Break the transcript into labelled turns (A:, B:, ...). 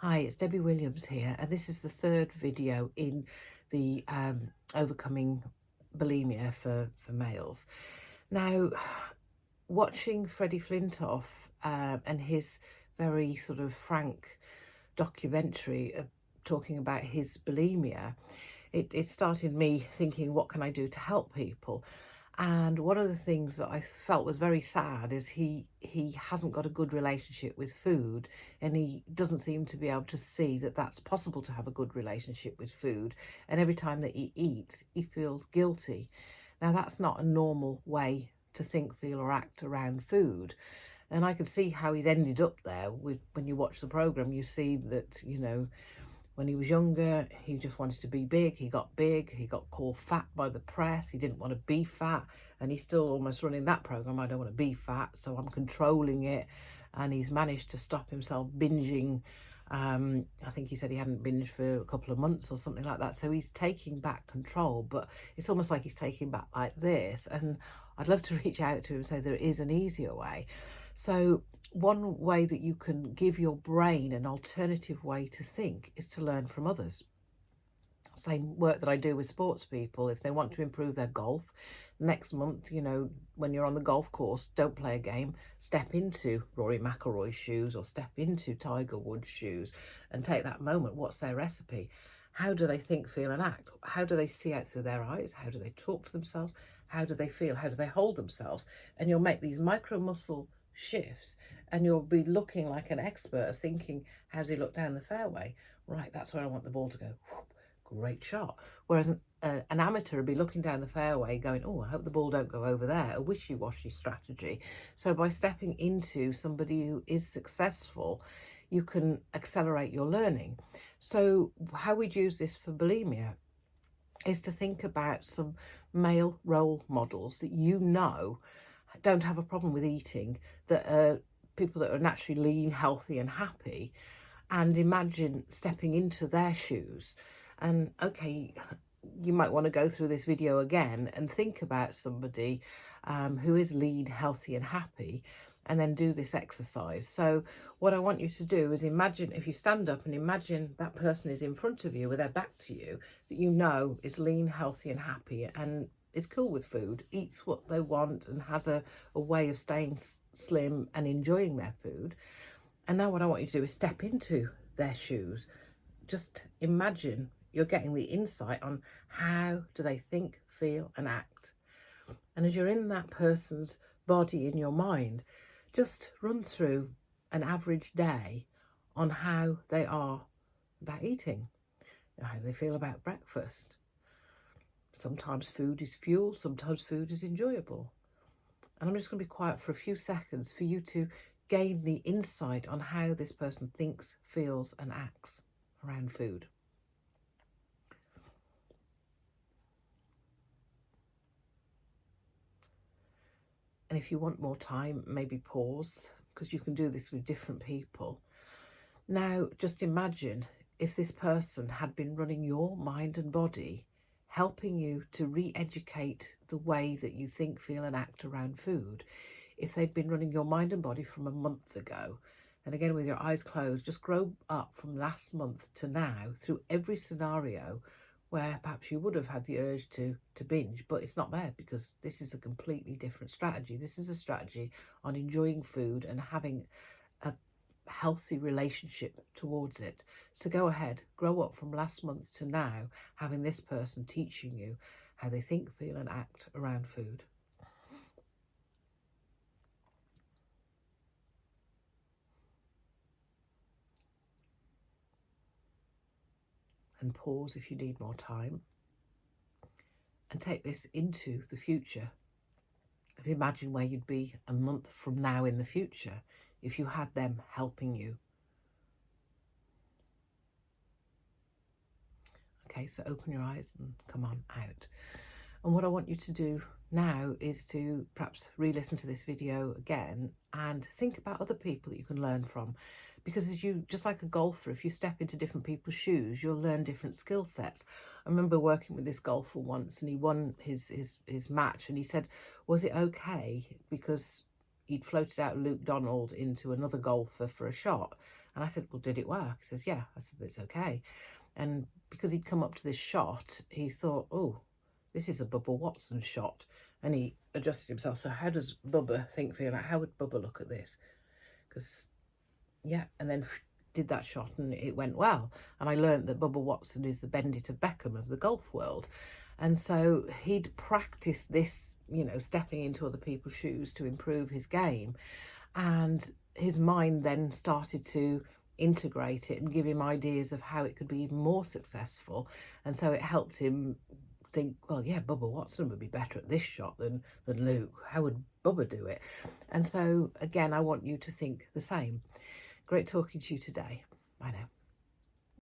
A: Hi, it's Debbie Williams here, and this is the third video in the overcoming bulimia for males. Now, watching Freddie Flintoff and his very sort of frank documentary talking about his bulimia, it started me thinking, what can I do to help people? And one of the things that I felt was very sad is he hasn't got a good relationship with food, and he doesn't seem to be able to see that that's possible to have a good relationship with food. And every time that he eats, he feels guilty. Now, that's not a normal way to think, feel, or act around food. And I can see how he's ended up there. When you watch the program, you see that, when he was younger, he just wanted to be big. He got big. He got called fat by the press. He didn't want to be fat. And he's still almost running that program. I don't want to be fat, so I'm controlling it. And he's managed to stop himself binging. I think he said he hadn't binged for a couple of months or something like that. So he's taking back control, but it's almost like he's taking back like this. And I'd love to reach out to him and say there is an easier way. So one way that you can give your brain an alternative way to think is to learn from others. Same work that I do with sports people. If they want to improve their golf, next month, when you're on the golf course, don't play a game. Step into Rory McIlroy's shoes or step into Tiger Woods' shoes and take that moment. What's their recipe? How do they think, feel, and act? How do they see out through their eyes? How do they talk to themselves? How do they feel? How do they hold themselves? And you'll make these micro muscle shifts, and you'll be looking like an expert of thinking, how does he look down the fairway? Right, that's where I want the ball to go. Great shot. Whereas an amateur would be looking down the fairway going, oh, I hope the ball don't go over there, a wishy-washy strategy. So by stepping into somebody who is successful, you can accelerate your learning. So how we'd use this for bulimia is to think about some male role models that don't have a problem with eating, that are people that are naturally lean, healthy and happy, and imagine stepping into their shoes. And okay, you might want to go through this video again and think about somebody who is lean, healthy and happy, and then do this exercise. So what I want you to do is imagine, if you stand up and imagine that person is in front of you with their back to you, that is lean, healthy and happy and is cool with food, eats what they want and has a way of staying slim and enjoying their food. And now what I want you to do is step into their shoes. Just imagine you're getting the insight on how do they think, feel and act. And as you're in that person's body in your mind, just run through an average day on how they are about eating, how they feel about breakfast. Sometimes food is fuel, sometimes food is enjoyable. And I'm just going to be quiet for a few seconds for you to gain the insight on how this person thinks, feels and acts around food. And if you want more time, maybe pause, because you can do this with different people. Now, just imagine if this person had been running your mind and body, helping you to re-educate the way that you think, feel and act around food. If they'd been running your mind and body from a month ago, and again with your eyes closed, just grow up from last month to now through every scenario where perhaps you would have had the urge to binge, but it's not there because this is a completely different strategy. This is a strategy on enjoying food and having a healthy relationship towards it. So go ahead, grow up from last month to now, having this person teaching you how they think, feel and act around food. And pause if you need more time. And take this into the future. Imagine where you'd be a month from now in the future if you had them helping you. Okay, so open your eyes and come on out. And what I want you to do now is to perhaps re-listen to this video again and think about other people that you can learn from. Because just like a golfer, if you step into different people's shoes, you'll learn different skill sets. I remember working with this golfer once and he won his match and he said, was it okay? Because he'd floated out Luke Donald into another golfer for a shot. And I said, well, did it work? He says, yeah. I said, it's okay. And because he'd come up to this shot, he thought, oh, this is a Bubba Watson shot. And he adjusted himself. So how does Bubba feel like, how would Bubba look at this? Because, yeah, and then did that shot and it went well. And I learned that Bubba Watson is the Bendit of Beckham of the golf world. And so he'd practiced this, you know, stepping into other people's shoes to improve his game. And his mind then started to integrate it and give him ideas of how it could be even more successful. And so it helped him think, well, yeah, Bubba Watson would be better at this shot than Luke. How would Bubba do it? And so, again, I want you to think the same. Great talking to you today. Bye now.